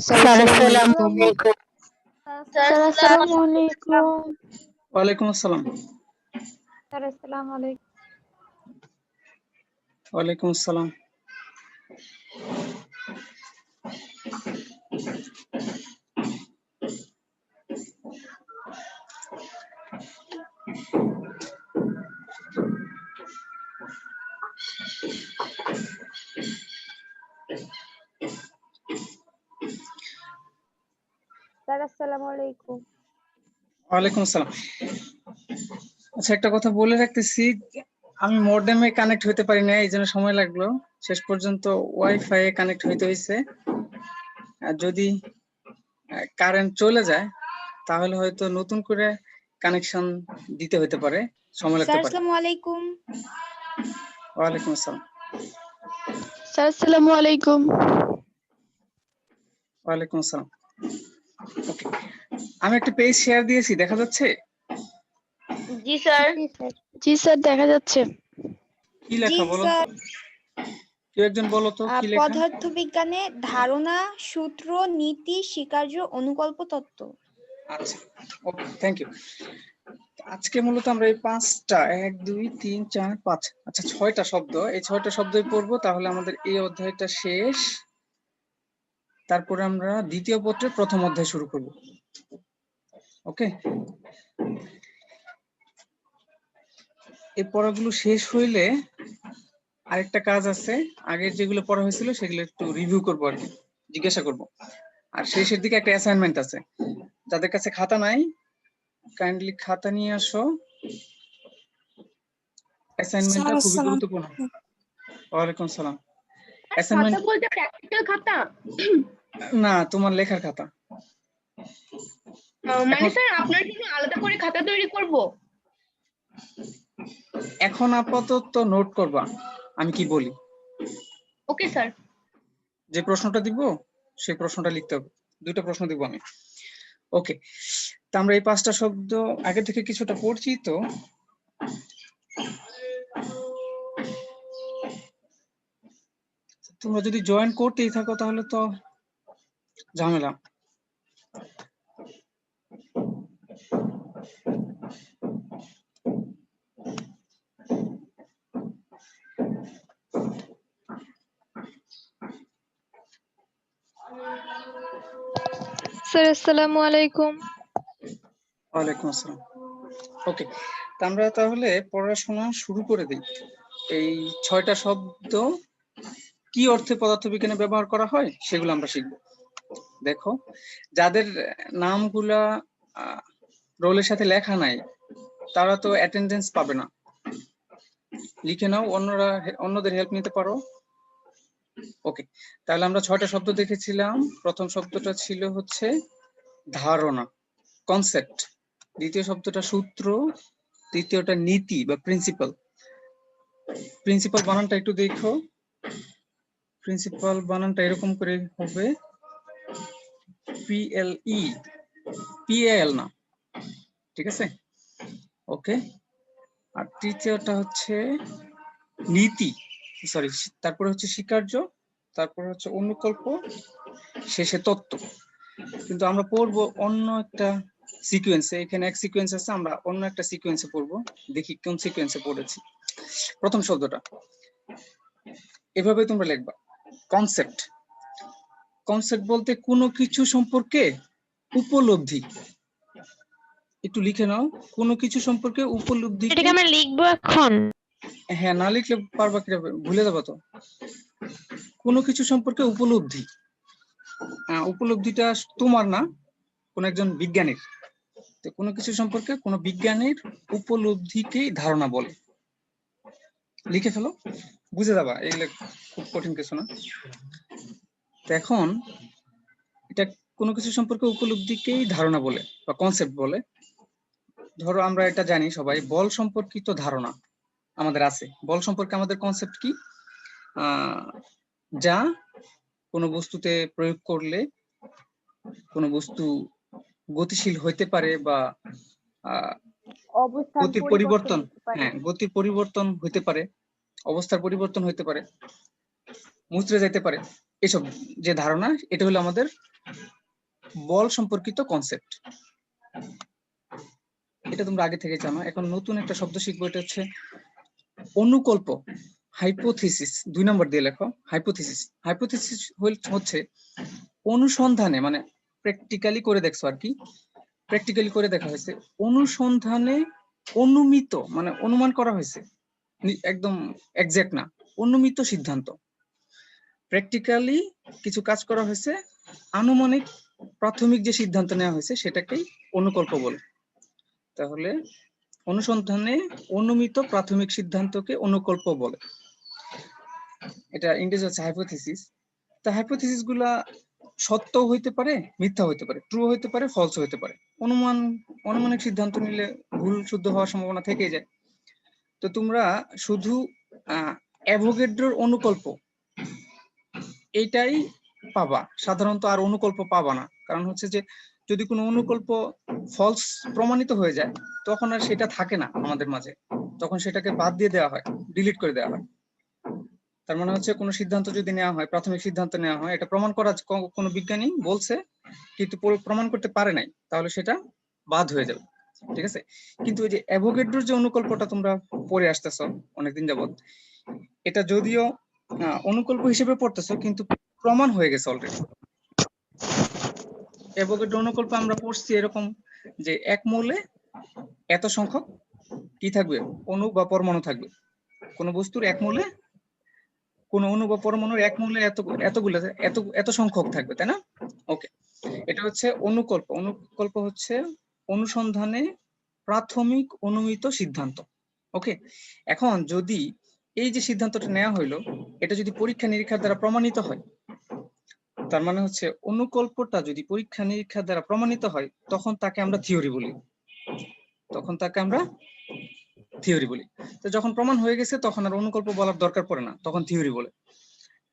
Sir আসসালামু আসসালামু আলাইকুম। স্যার আসসালামু আলাইকুম। ওয়ালাইকুম আসসালাম। স্যার আসসালামু আলাইকুম। ওয়ালাইকুম আসসালাম। স্যার আসসালামু আলাইকুম। ওয়ালাইকুম আসসালাম। আচ্ছা, একটা কথা বলে রাখতেছি, আমি মডেমে কানেক্ট হইতে পারি না, এই জন্য সময় লাগলো। শেষ পর্যন্ত ওয়াইফাই এ কানেক্ট হইতে হয়েছে। আর যদি কারেন্ট চলে যায় তাহলে হয়তো নতুন করে কানেকশন দিতে হতে পারে, সময় লাগতে স্যার পারে। আসসালামু আলাইকুম। ওয়ালাইকুম আসসালাম। স্যার আসসালামু আলাইকুম। ওয়ালাইকুম আসসালাম। ওকে, আমি একটা পেজ শেয়ার দিয়েছি, দেখা যাচ্ছে? জি স্যার। জি স্যার, দেখা যাচ্ছে। কি জি লেখা বলো তো? স্যার। কেউ একজন বলো তো কি লেখা? পদার্থবিজ্ঞানে ধারণা, সূত্র, নীতি, স্বীকার্য, অনুকল্প তত্ত্ব। আচ্ছা, ওকে, থ্যাংক ইউ। আজকে মূলত আমরা এই 5টা 1 2 3 4 5 আচ্ছা 6টা শব্দ, এই 6টা শব্দই পড়বো, তাহলে আমাদের এই অধ্যায়টা শেষ। তারপরে আমরা দ্বিতীয় পত্রের প্রথম অধ্যায় শুরু করব। ওকে, এই পড়াগুলো শেষ হইলে আরেকটা কাজ আছে, আগের যেগুলো পড়া হয়েছিল সেগুলো একটু রিভিউ করবো আর কি, জিজ্ঞাসা করব। আর শেষের দিকে একটা অ্যাসাইনমেন্ট আছে, যাদের কাছে খাতা নাই কাইন্ডলি খাতা নিয়ে আসো। অ্যাসাইনমেন্টটা খুবই গুরুত্বপূর্ণ। ওয়ালাইকুম সালাম। অ্যাসাইনমেন্ট খাতা বলতে প্র্যাকটিক্যাল খাতা? না, তোমার লেখার খাতা। মানে স্যার আপনার জন্য আলাদা করে খাতা তৈরি করব? এখন আপাতত নোট করবা আমি কি বলি। Okay sir. যে প্রশ্নটা দিব সেই প্রশ্নটা লিখতে হবে, দুটো প্রশ্ন দিব আমি। ওকে, তা আমরা এই 5টা শব্দ আগে থেকে কিছুটা পড়ছি, তো তোমরা যদি জয়েন করতেই থাকো তাহলে তো ঝামেলা। স্যার আসসালামু আলাইকুম। ওয়ালাইকুম আসসালাম। ওকে, তা আমরা তাহলে পড়াশোনা শুরু করে দিই। এই 6টা শব্দ কি অর্থে পদার্থবিজ্ঞানে ব্যবহার করা হয় সেগুলো আমরা শিখব। দেখো, যাদের নামগুলা রোলের সাথে লেখা নাই তারা তো অ্যাটেন্ডেন্স পাবে না, লিখে নাও, অন্যদের হেল্প নিতে পারো। ওকে, তাহলে আমরা 6টা শব্দ দেখেছিলাম। প্রথম শব্দটা ছিল হচ্ছে ধারণা, কনসেপ্ট। দ্বিতীয় শব্দটা সূত্র, তৃতীয়টা নীতি বা প্রিন্সিপাল। প্রিন্সিপাল বানানটা একটু দেখো, প্রিন্সিপাল বানানটা এরকম করে হবে, PLE, PAL না, ঠিক আছে? ওকে, আর তৃতীয়টা হচ্ছে নীতি, সরি, তারপরে হচ্ছে স্বীকার্য, তারপরে হচ্ছে অনুকল্প, শেষে তত্ত্ব। কিন্তু আমরা পড়বো অন্য একটা সিকোয়েন্সে, এখানে এক সিকোয়েন্স আছে, আমরা অন্য একটা সিকোয়েন্সে পড়বো, দেখি কোন সিকোয়েন্সে পড়েছি। প্রথম শব্দটা এভাবে তোমরা লিখবা, কনসেপ্ট। কনসেপ্ট বলতে কোনো কিছু সম্পর্কে উপলব্ধি, একটু লিখে নাও, কোনো কিছু সম্পর্কে উপলব্ধি। এটাকে আমরা লিখবো এখন? হ্যাঁ, না লিখলে পারবা কিভাবে, ভুলে যাবো তো। কোনো কিছু সম্পর্কে উপলব্ধি, উপলব্ধিটা তোমার না, কোন একজন বিজ্ঞানীর। তো কোনো কিছু সম্পর্কে কোনো বিজ্ঞানীর উপলব্ধিকেই ধারণা বলে। লিখে ফেলো, বুঝে যাবা, এগুলো খুব কঠিন কিছু না। এখন এটা কোনো কিছু সম্পর্কে উপলব্ধিকেই ধারণা বলে বা কনসেপ্ট বলে। ধরো আমরা এটা জানি সবাই, বল সম্পর্কিত ধারণা আমাদের আছে। বল সম্পর্কে আমাদের কনসেপ্ট কি? যা কোনো বস্তুতে প্রয়োগ করলে কোনো বস্তু গতিশীল হইতে পারে বা গতির পরিবর্তন, হ্যাঁ, গতির পরিবর্তন হইতে পারে, অবস্থার পরিবর্তন হইতে পারে, মুচড়ে যেতে পারে, এসব যে ধারণা, এটা হলো আমাদের বল সম্পর্কিত কনসেপ্ট। এটা তোমরা আগে থেকে জানো। এখন নতুন একটা শব্দ শিখবো, এটা হচ্ছে অনুকল্প, হাইপোথিসিস। 2 নম্বর দিয়ে লেখো হাইপোথিসিস। হাইপোথিসিস হচ্ছে অনুসন্ধানে, মানে প্র্যাকটিক্যালি করে দেখছো আর কি, প্র্যাকটিক্যালি করে দেখা হয়েছে, অনুসন্ধানে অনুমিত, মানে অনুমান করা হয়েছে, একদম এক্সাক্ট না, অনুমিত সিদ্ধান্ত। প্র্যাকটিক্যালি কিছু কাজ করা হয়েছে, আনুমানিক প্রাথমিক যে সিদ্ধান্ত নেওয়া হয়েছে সেটাকেই অনুকল্প বলে। তাহলে অনুসন্ধানে অনুমিত প্রাথমিক সিদ্ধান্তকে অনুকল্প বলে। এটা ইংরেজি হচ্ছে হাইপোথিসিস। তা হাইপোথিসিস গুলা সত্য হইতে পারে, মিথ্যা হইতে পারে, ট্রু হইতে পারে, ফলস হইতে পারে। অনুমানিক সিদ্ধান্ত নিলে ভুল শুদ্ধ হওয়ার সম্ভাবনা থেকে যায়। তো তোমরা শুধু অ্যাভোগাড্রোর অনুকল্প এইটাই পাবা সাধারণত, আর অনুকল্প পাবা না। কারণ হচ্ছে যে যদি কোনো অনুকল্প ফলস প্রমাণিত হয়ে যায়, তখন আর সেটা থাকে না আমাদের মাঝে, তখন সেটাকে বাদ দিয়ে দেওয়া হয়, ডিলিট করে দেওয়া হয়। তার মানে হচ্ছে কোনো সিদ্ধান্ত যদি নেওয়া হয়, প্রাথমিক সিদ্ধান্ত নেওয়া হয়, এটা প্রমাণ করা কোনো বিজ্ঞানী বলছে কিন্তু প্রমাণ করতে পারে নাই, তাহলে সেটা বাদ হয়ে যাবে, ঠিক আছে। কিন্তু ওই যে অ্যাভোগাড্রোর যে অনুকল্পটা তোমরা পড়ে আসতেছ অনেকদিন যাবত, এটা যদিও অনুকল্প হিসেবে পড়তেছ কিন্তু প্রমাণ হয়ে গেছে অলরেডি। অ্যাভোগাড্রো অনুকল্প আমরা পড়ছি এরকম যে এক মৌলে এত সংখ্যক কি থাকবে, অণু বা পরমাণু থাকবে। কোন বস্তুর এক মৌলে, কোন অণু বা পরমাণুর এক মৌলে এতগুলো এত সংখ্যক থাকবে, তাই না? ওকে, এটা হচ্ছে অনুকল্প। অনুকল্প হচ্ছে অনুসন্ধানে প্রাথমিক অনুমিত সিদ্ধান্ত। ওকে, এখন যদি এই যে সিদ্ধান্তটা নেওয়া হইলো, এটা যদি পরীক্ষা নিরীক্ষার দ্বারা প্রমাণিত হয়, তার মানে হচ্ছে অনুকল্পটা যদি পরীক্ষা নিরীক্ষার দ্বারা প্রমাণিত হয়, তখন তাকে আমরা থিওরি বলি। তো যখন প্রমাণ হয়ে গেছে তখন আর অনুকল্প বলার দরকার পড়ে না, তখন থিওরি বলে।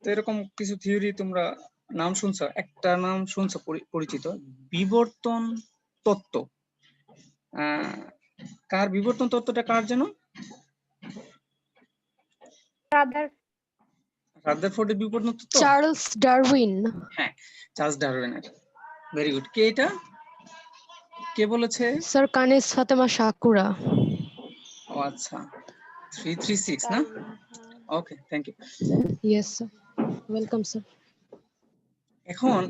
তো এরকম কিছু থিওরি তোমরা নাম শুনছো। একটা নাম শুনছো পরিচিত, বিবর্তন তত্ত্ব। কার বিবর্তন তত্ত্বটা কার যেন? রাদারফোর্ডের বিবর্তন তত্ত্ব, চার্লস ডারউইন। হ্যাঁ, চার্লস ডারউইনের। Very good. কে এটা, কে বলেছে? স্যার কানিজ ফাতেমা সাকুরা। ও আচ্ছা, 336 না? Okay, thank you. Yes sir, welcome sir. এখন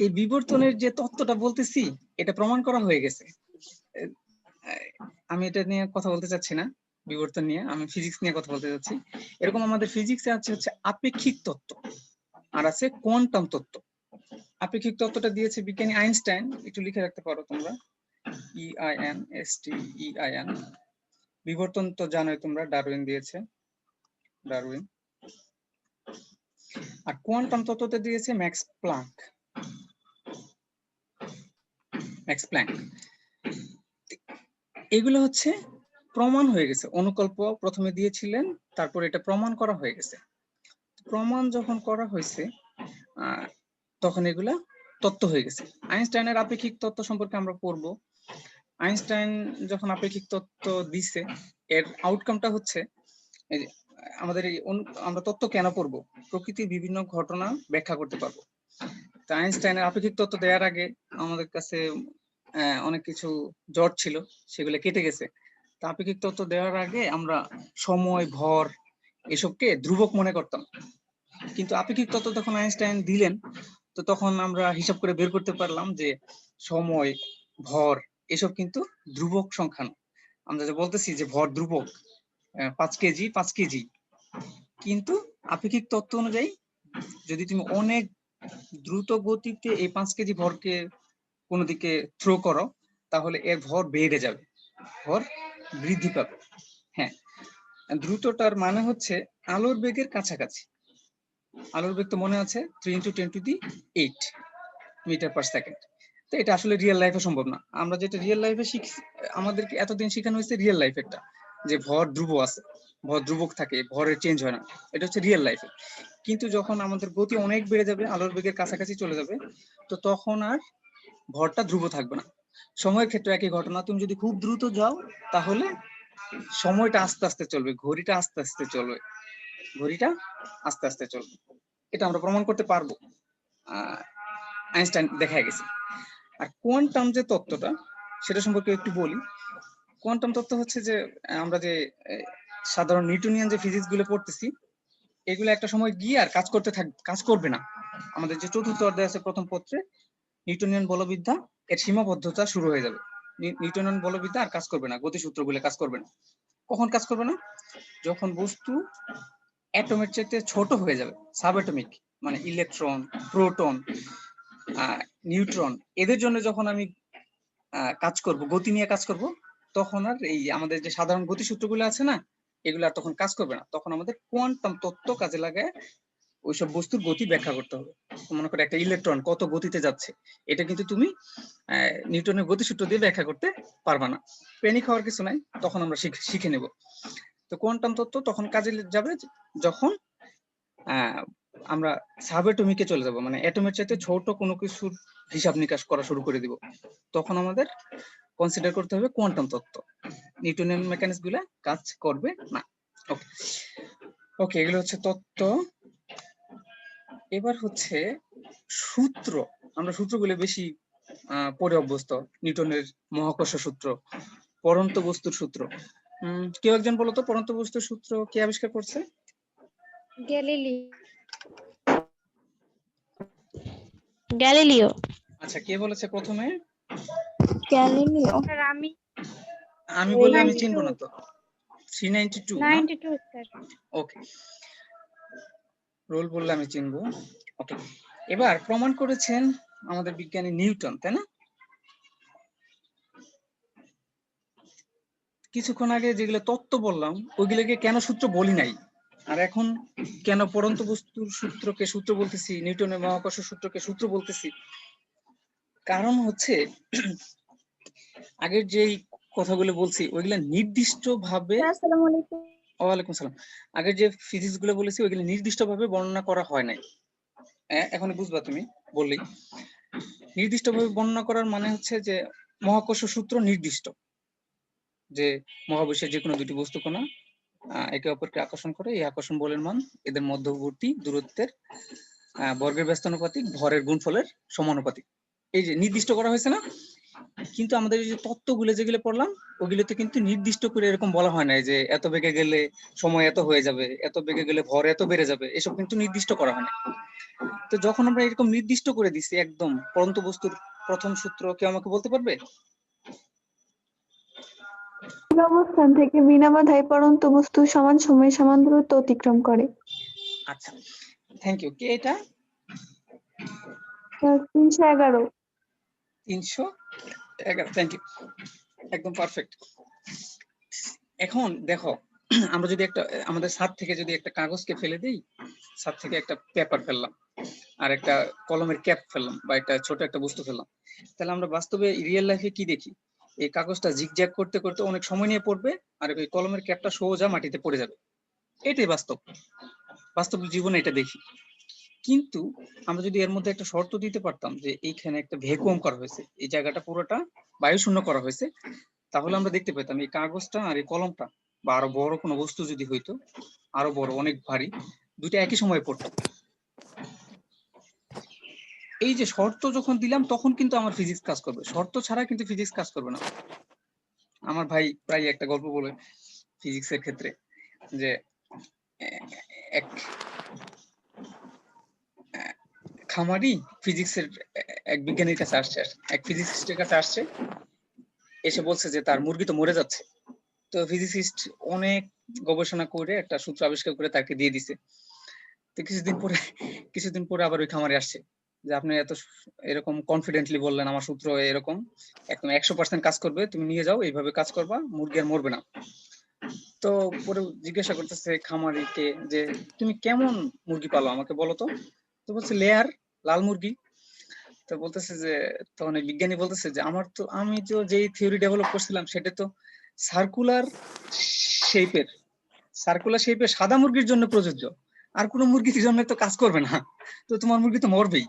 এই বিবর্তনের যে তত্ত্বটা বলতেছি, এটা প্রমাণ করা হয়ে গেছে। আমি এটা নিয়ে কথা বলতে চাচ্ছি না, বিবর্তন নিয়ে, আমি ফিজিক্স নিয়ে কথা বলতে চাচ্ছি। এরকম আমাদের ফিজিক্সে আছে হচ্ছে আপেক্ষিক তত্ত্ব, আর আছে কোয়ান্টাম তত্ত্ব। আপেক্ষিক তত্ত্বটা দিয়েছে বিজ্ঞানী আইনস্টাইন, একটু লিখে রাখতে পারো তোমরা, EINSTEIN। বিবর্তন তো জানোই তোমরা, ডারউইন দিয়েছে, ডারউইন। আর কোয়ান্টাম তত্ত্বতে দিয়েছে ম্যাক্স প্লাঙ্ক। এগুলো হচ্ছে প্রমাণ হয়ে গেছে। অনুকল্প প্রথমে দিয়েছিলেন, তারপর এটা প্রমাণ করা হয়ে গেছে। প্রমাণ যখন করা হয়েছে তখন এগুলা তত্ত্ব হয়ে গেছে। আইনস্টাইনের আপেক্ষিক তত্ত্ব সম্পর্কে আমরা পড়বো। আইনস্টাইন যখন আপেক্ষিক তত্ত্ব দিছে, এর আউটকামটা হচ্ছে আমাদের আমরা তত্ত্ব কেন পড়বো, প্রকৃতির বিভিন্ন ঘটনা ব্যাখ্যা করতে পারবো। তো আইনস্টাইনের আপেক্ষিক তত্ত্ব দেওয়ার আগে আমাদের কাছে অনেক কিছু জট ছিল, সেগুলো কেটে গেছে। তো আপেক্ষিক তত্ত্ব দেওয়ার আগে আমরা সময়, ভর এসবকে ধ্রুবক মনে করতাম, কিন্তু আপেক্ষিক তত্ত্ব তখন আইনস্টাইন দিলেন, তো তখন আমরা হিসাব করে বের করতে পারলাম যে সময়, ভর এসব কিন্তু ধ্রুবক সংখ্যা না। আমরা যে বলতেছি যে ভর ধ্রুবক, 5 কেজি 5 কেজি, কিন্তু আপেক্ষিক তত্ত্ব অনুযায়ী যদি তুমি অনেক দ্রুত গতিতে এই 5 কেজি ভরকে কোনো দিকে থ্রো করো, তাহলে এর ভর বেড়ে যাবে, ভর বৃদ্ধি পাবে। হ্যাঁ, দ্রুতটার মানে হচ্ছে আলোর বেগের কাছাকাছি। আলোর বেগ তো মনে আছে 3 × 10⁸ মিটার পার সেকেন্ড। তো এটা আসলে রিয়েল লাইফে সম্ভব না। আমরা যেটা রিয়েল লাইফে শিখছি, আমাদেরকে এতদিন শেখানো হয়েছে রিয়েল লাইফেরটা, যে ভর ধ্রুব আছে, ভর ধ্রুবক থাকে, ভরের চেঞ্জ হয় না, এটা হচ্ছে রিয়েল লাইফে। কিন্তু যখন আমাদের গতি অনেক বেড়ে যাবে, আলোর বেগের কাছাকাছি চলে যাবে, তো তখন আর ভরটা ধ্রুব থাকবে না। সময়ের ক্ষেত্রে একই ঘটনা, তুমি যদি খুব দ্রুত যাও তাহলে সময়টা আস্তে আস্তে চলবে, ঘড়িটা আস্তে আস্তে চলবে, ঘড়িটা আস্তে আস্তে চলবে। এটা আমরা প্রমাণ করতে পারবো, আইনস্টাইন দেখা গেছে। আর কোয়ান্টাম যে তত্ত্বটা সেটা সম্পর্কে একটু বলি। কোয়ান্টাম তত্ত্ব হচ্ছে যে আমরা যে সাধারণ নিউটনিয়ান যে ফিজিক্স গুলো পড়তেছি, এগুলো একটা সময় গিয়ে আর কাজ করবে না। আমাদের যে চতুর্থ অধ্যায় আছে প্রথম পত্রে, নিউটনিয়ান বলবিদ্যা এর সীমাবদ্ধতা শুরু হয়ে যাবে। নিউটনিয়ান বলবিদ্যা আর কাজ করবে না, গতিসূত্রগুলো কাজ করবে না। কখন কাজ করবে না? যখন বস্তু অ্যাটমের চাইতে ছোট হয়ে যাবে, সাবঅ্যাটমিক, মানে ইলেকট্রন, প্রোটন, নিউট্রন, এদের জন্য যখন আমি কাজ করব, গতি নিয়ে কাজ করব, তখন আর এই আমাদের যে সাধারণ গতিসূত্রগুলো আছে না, এগুলো আর তখন কাজ করবে না। তখন আমাদের কোয়ান্টাম তত্ত্ব কাজে লাগায় ওইসব বস্তুর গতি ব্যাখ্যা করতে হবে। মনে করো একটা ইলেকট্রন কত গতিতে যাচ্ছে, এটা কিন্তু তুমি নিউটনের গতিসূত্র দিয়ে ব্যাখ্যা করতে পারবা না। প্যানিক হওয়ার কিছু নাই, তখন আমরা শিখে নেব। তো কোয়ান্টাম তত্ত্ব তখন কাজে যাবে যখন আমরা সাবঅ্যাটমিকে চলে যাব, মানে অ্যাটমের চাইতে ছোট কোনো কিছুর হিসাব নিকাশ করা শুরু করে দিব। তখন আমাদের কনসিডার করতে হবে কোয়ান্টাম তত্ত্ব, নিউটনিয়ান মেকানিক্স গুলা কাজ করবে না। ওকে ওকে, এগুলো হচ্ছে তত্ত্ব। এবার হচ্ছে সূত্র। আমরা সূত্রগুলো বেশি পড়ে অভ্যস্ত, নিউটনের মহাকর্ষ সূত্র, পরন্ত বস্তুর সূত্র। কেউ একজন বলো তো, পরন্ত বস্তুর সূত্র কে আবিষ্কার করছে? গ্যালিলিও। আচ্ছা, কে বলেছে প্রথমে? গ্যালিলিও। আমি বললে আমি চিনবো না তো। 392 স্যার। ওকে, রোল বললে আমি চিনবো। ওকে, এবার প্রমাণ করেছেন আমাদের বিজ্ঞানী নিউটন, তাই না? কিছুক্ষণ আগে যেগুলো তত্ত্ব বললাম ওইগুলোকে কেন সূত্র বলি নাই, আর এখন কেন পরন্ত বস্তুর সূত্রকে সূত্র বলতেছি, নিউটনের মহাকর্ষ সূত্রকে সূত্র বলতেছি? কারণ হচ্ছে আগের যেই কথাগুলো বলছি ওইগুলো নির্দিষ্ট ভাবে, আসসালামু আলাইকুম। ওয়ালাইকুম সালাম, আগের যে ফিজিক্স গুলো বলেছি ওইগুলো নির্দিষ্ট ভাবে বর্ণনা করা হয় নাই। এখন বুঝবা তুমি বললেই। নির্দিষ্ট ভাবে বর্ণনা করার মানে হচ্ছে যে মহাকর্ষ সূত্র নির্দিষ্ট, যে মহাবিশ্বের যে কোনো দুটি বস্তু কণা একে অপরকে আকর্ষণ করে, এই আকর্ষণ বলের মান এদের মধ্যবর্তী দূরত্বের বর্গের ব্যস্তানুপাতিক ভরের গুণফলের সমানুপাতিক, এই যে নির্দিষ্ট করা হয়েছে না। কিন্তু আমাদের এই যে তত্ত্বগুলো যেগুলো পড়লাম ওগুলোতে কিন্তু নির্দিষ্ট করে এরকম বলা হয় না যে এত বেগে গেলে সময় এত হয়ে যাবে, এত বেগে গেলে ভর এত বেড়ে যাবে, এসব কিন্তু নির্দিষ্ট করা হয় না। তো যখন আমরা এরকম নির্দিষ্ট করে দিছি একদম, পরন্ত বস্তুর প্রথম সূত্র কেউ আমাকে বলতে পারবে? অবস্থান থেকে বিনা বাধায় পরন্ত বস্তু সমান সময়ে সমান দূরত্ব অতিক্রম করে। আচ্ছা, থ্যাংক ইউ। কে এটা? 311। 311, থ্যাংক ইউ, একদম পারফেক্ট। এখন দেখো, আমরা যদি একটা আমাদের ছাদ থেকে যদি একটা কাগজকে ফেলে দিই, ছাদ থেকে একটা পেপার ফেললাম আর একটা কলমের ক্যাপ ফেললাম বা একটা ছোট একটা বস্তু ফেললাম, তাহলে আমরা বাস্তবে রিয়েল লাইফে কি দেখি? এই কাগজটা জিগজ্যাগ করতে করতে অনেক সময় নিয়ে পড়বে আর ওই কলমের ক্যাপটা সোজা মাটিতে পড়ে যাবে। এটাই বাস্তব, বাস্তব জীবনে এটা দেখি। কিন্তু আমরা যদি এর মধ্যে একটা শর্ত দিতে পারতাম যে এইখানে একটা ভ্যাকুয়াম করা হয়েছে, এই জায়গাটা পুরোটা বায়ু শূন্য করা হয়েছে, তাহলে আমরা দেখতে পেতাম এই কাগজটা আর এই কলমটা বা আরো বড় কোনো বস্তু যদি হইতো, আরো বড় অনেক ভারী, দুটো একই সময়ে পড়তো। এই যে শর্ত যখন দিলাম তখন কিন্তু আমার ফিজিক্স কাজ করবে, শর্ত ছাড়া কিন্তু ফিজিক্স কাজ করবে না। আমার ভাই প্রায় একটা গল্প বলে ফিজিক্সের ক্ষেত্রে, যে এক খামারি ফিজিক্সের এক বিজ্ঞানীর কাছে আসছে, এক ফিজিসিস্টের কাছে আসছে, এসে বলছে যে তার মুরগি তো মরে যাচ্ছে। তো ফিজিসিস্ট অনেক গবেষণা করে একটা সূত্র আবিষ্কার করে তাকে দিয়ে দিছে। তো কিছুদিন পরে আবার ওই খামারে আসছে যে আপনি এত এরকম কনফিডেন্টলি বললেন আমার সূত্র এরকম একদম 100% কাজ করবে, তুমি নিয়ে যাও, এইভাবে কাজ করবা, মুরগি আর মরবে না। তো পরে জিজ্ঞাসা করতেছে খামারিকে যে তুমি কেমন মুরগি পালো আমাকে বলো তো। তো বলছে লেয়ার, লাল মুরগি। তো বলতেছে যে, তখন বিজ্ঞানী বলতেছে যে আমি তো যেই থিওরি ডেভেলপ করছিলাম সেটা তো সার্কুলার শেপের সাদা মুরগির জন্য প্রযোজ্য, আর কোনো মুরগির জন্য তো কাজ করবে না, তো তোমার মুরগি তো মরবেই।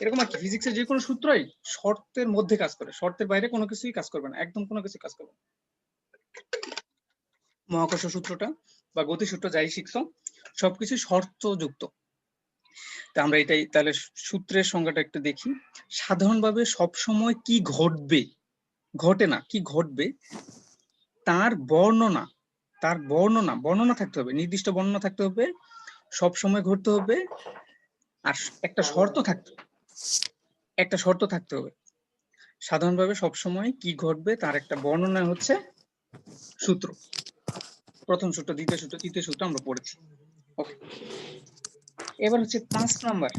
এরকম আর কি, ফিজিক্সের যে কোনো সূত্রই শর্তের মধ্যে কাজ করে, শর্তের বাইরে কোনো কিছুই কাজ করবে না, একদম কোনো কিছু কাজ করবে না। মহাকর্ষ সূত্রটা বা গতি সূত্র যাই শিখছো সবকিছু শর্তযুক্ত, তা আমরা এটাই তাহলে সূত্রের সংজ্ঞাটা একটু দেখি। সাধারণভাবে সব সময় কি ঘটবে, ঘটে না, কি ঘটবে তার বর্ণনা, বর্ণনা থাকতে হবে, নির্দিষ্ট বর্ণনা থাকতে হবে, সব সময় ঘটতে হবে, আর একটা শর্ত থাকতে হবে। সাধারণভাবে সবসময় কি ঘটবে তার একটা বর্ণনা হচ্ছে সূত্র। প্রথম সূত্র, দ্বিতীয় সূত্র, তৃতীয় সূত্র আমরা পড়েছি। ওকে, এবার হচ্ছে 5 নাম্বার,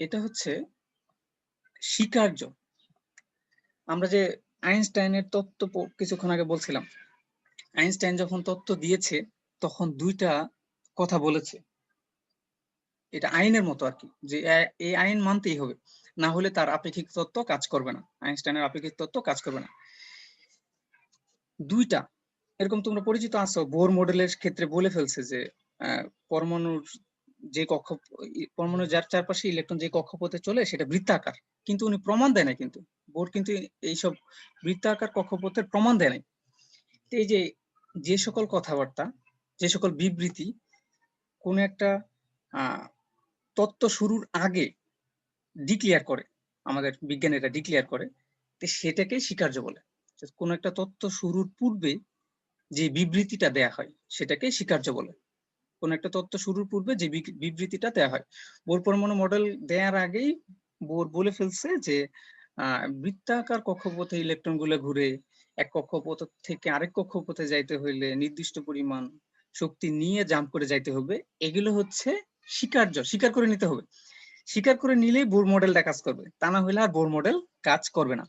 এটা হচ্ছে স্বীকার্য। আমরা যে আইনস্টাইনের তত্ত্ব কিছুক্ষণ আগে বলছিলাম, আইনস্টাইন যখন তত্ত্ব দিয়েছে তখন দুইটা কথা বলেছে, এটা আইনের মতো আর কি, যে এই আইন মানতেই হবে, না হলে তার আপেক্ষিক তত্ত্ব কাজ করবে না, আইনস্টাইনের আপেক্ষিক তত্ত্ব কাজ করবে না। দুইটা এরকম তোমরা পরিচিত আছো, বোর মডেলের ক্ষেত্রে বলে ফেলছে যে পরমাণুর যে পরমাণু যার চারপাশে ইলেকট্রন যে কক্ষপথে চলে সেটা বৃত্তাকার, কিন্তু উনি প্রমাণ দেয় না, কিন্তু বোর কিন্তু এইসব বৃত্তাকার কক্ষপথের প্রমাণ দেয় নাই। এই যে সকল কথাবার্তা, যে সকল বিবৃতি কোন একটা তত্ত্ব শুরুর আগে ডিক্লেয়ার করে, আমাদের বিজ্ঞানীরা ডিক্লেয়ার করে, সেটাকে স্বীকার্য বলে। কোন একটা তত্ত্ব শুরুর পূর্বে যে বিবৃতিটা দেয়া হয় সেটাকে স্বীকার্য বলে। কোন একটা তত্ত্ব শুরুর পূর্বে যে বিবৃতিটা দেয়া হয়, বোর পরমাণু মডেল দেওয়ার আগেই বোর বলে ফেলছে যে বৃত্তাকার কক্ষপথে ইলেকট্রন গুলো ঘুরে এক কক্ষপথ থেকে আরেক কক্ষপথে যাইতে হইলে নির্দিষ্ট পরিমাণ শক্তি নিয়ে জাম্প করে যাইতে হবে। এগুলো হচ্ছে স্বীকার্য, স্বীকার করে নিতে হবে। স্বীকার করে নিলেই বোর মডেলটা কাজ করবে, তা না হলে আর বোর মডেল কাজ করবে না।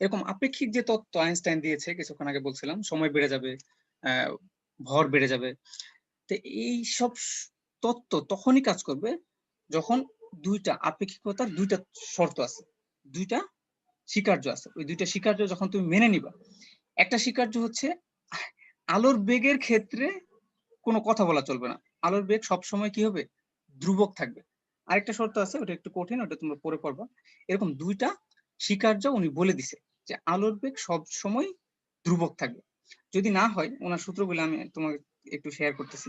এরকম আপেক্ষিক যে তত্ত্ব আইনস্টাইন দিয়েছে কিছুক্ষণ আগে বলছিলাম, সময় বেড়ে যাবে, ভর বেড়ে যাবে, তো এই সব তত্ত্ব তখনই কাজ করবে যখন দুইটা আপেক্ষিকতার দুইটা শর্ত আছে, দুইটা স্বীকার্য আছে। ওই দুইটা স্বীকার্য যখন তুমি মেনে নিবা, একটা স্বীকার্য হচ্ছে আলোর বেগের ক্ষেত্রে কোনো কথা বলা চলবে না, আলোর বেগ সবসময় কি হবে, ধ্রুবক থাকবে। আরেকটা শর্ত আছে, ওটা একটু কঠিন, ওটা তোমরা পরে পড়বা। এরকম দুইটা স্বীকার্য উনি বলে দিছে যে আলোর বেগ সব সময় ধ্রুবক থাকবে। যদি না হয়, ওনার সূত্রগুলো আমি তোমাকে একটু শেয়ার করতেছি।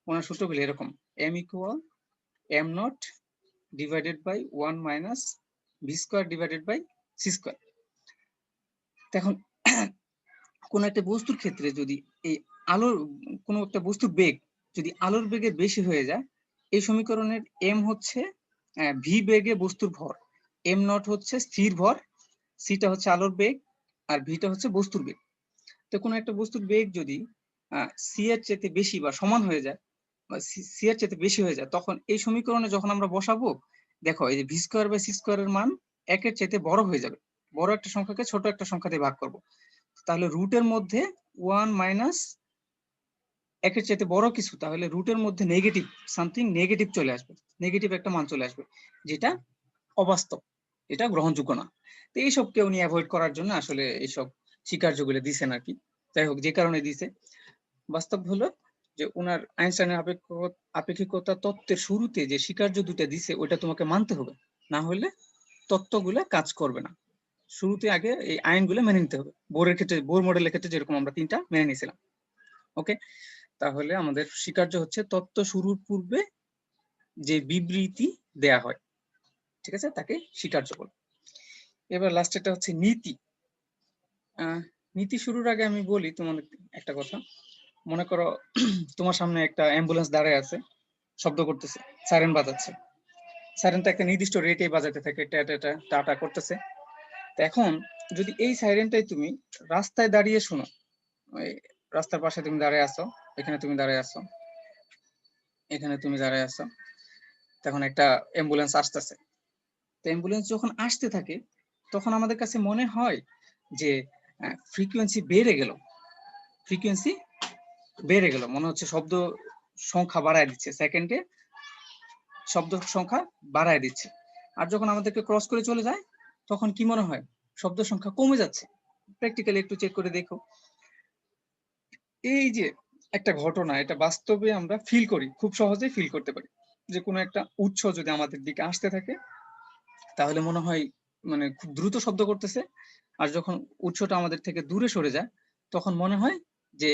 ওনার সূত্রগুলো এরকম: m equal m not divided by 1 minus v square divided by c square. এখন কোন একটা বস্তুর ক্ষেত্রে যদি এই আলোর কোন একটা বস্তুর বেগ যদি আলোর বেগের বেশি হয়ে যায়, এই সমীকরণের m হচ্ছে v বেগে বস্তুর ভর, m নট হচ্ছে স্থির ভর, c টা হচ্ছে আলোর বেগ, আর v টা হচ্ছে বস্তুর বেগ। তো কোনো একটা বস্তুর বেগ যদি c এর চেয়ে বেশি বা সমান হয়ে যায়, বা c এর চেয়ে বেশি হয়ে যায়, তখন এই সমীকরণে যখন আমরা বসাবো, দেখো এই যে v স্কয়ার বাই c স্কয়ারের মান 1 এর চেয়ে বড় হয়ে যাবে। বড় একটা সংখ্যাকে ছোট একটা সংখ্যা দিয়ে ভাগ করব, তাহলে রুটের মধ্যে 1 মাইনাস 1 এর চেয়ে বড় কিছু, তাহলে রুটের মধ্যে নেগেটিভ সামথিং নেগেটিভ চলে আসবে, নেগেটিভ একটা মান চলে আসবে, যেটা অবাস্তব, এটা গ্রহণযোগ্য না। তো এইসবকে উনি অ্যাভয়েড করার জন্য আসলে এইসব স্বীকার্যগুলো দিছেন আর কি। যাই হোক, যে কারণে দিছে, বাস্তব হলো যে ওনার আইনস্টাইনের আপেক্ষিকতা তত্ত্বের শুরুতে যে স্বীকার্য দুটা দিছে ওইটা তোমাকে মানতে হবে, না হলে তত্ত্বগুলো কাজ করবে না। শুরুতে আগে এই আইনগুলো মেনে নিতে হবে। বোরের ক্ষেত্রে, বোর মডেলের ক্ষেত্রে যেরকম আমরা 3টা মেনে নিয়েছিলাম। ওকে, তাহলে আমাদের স্বীকার্য হচ্ছে তত্ত্ব শুরুর পূর্বে যে বিবৃতি দেয়া হয়, ঠিক আছে, তাকে স্বীকার্য বলে। এবার লাস্টেরটা হচ্ছে নীতি। নীতি শুরুর আগে আমি বলি তোমাদের একটা কথা। মনে করো তোমার সামনে একটা অ্যাম্বুলেন্স দাঁড়ায় আছে, শব্দ করতেছে, সাইরেন বাজাচ্ছে, সাইরেনটা একটা নির্দিষ্ট রেটে বাজাতে থাকে, টাটা করতেছে। তো এখন যদি এই সাইরেনটাই তুমি রাস্তায় দাঁড়িয়ে শোনো, ওই রাস্তার পাশে তুমি দাঁড়ায় আছো, এখানে তুমি দাঁড়ায় আছো, এখানে তুমি দাঁড়ায় আছো, তখন একটা অ্যাম্বুলেন্স আসতেছে। তো অ্যাম্বুলেন্স যখন আসতে থাকে তখন আমাদের কাছে মনে হয় যে ফ্রিকোয়েন্সি বেড়ে গেল, ফ্রিকোয়েন্সি বেড়ে গেল, মনে হচ্ছে শব্দ সংখ্যা বাড়ায় দিচ্ছে, সেকেন্ডে শব্দ সংখ্যা বাড়ায় দিচ্ছে। আর যখন আমাদেরকে ক্রস করে চলে যায় তখন কি মনে হয়, শব্দ সংখ্যা কমে যাচ্ছে। প্র্যাকটিক্যালি একটু চেক করে দেখো। এই যে একটা ঘটনা, এটা বাস্তবে আমরা ফিল করি, খুব সহজেই ফিল করতে পারি, যে কোনো একটা উৎস যদি আমাদের দিকে আসতে থাকে তাহলে মনে হয় মানে খুব দ্রুত শব্দ করতেছে, আর যখন উৎসটা আমাদের থেকে দূরে সরে যায় তখন মনে হয় যে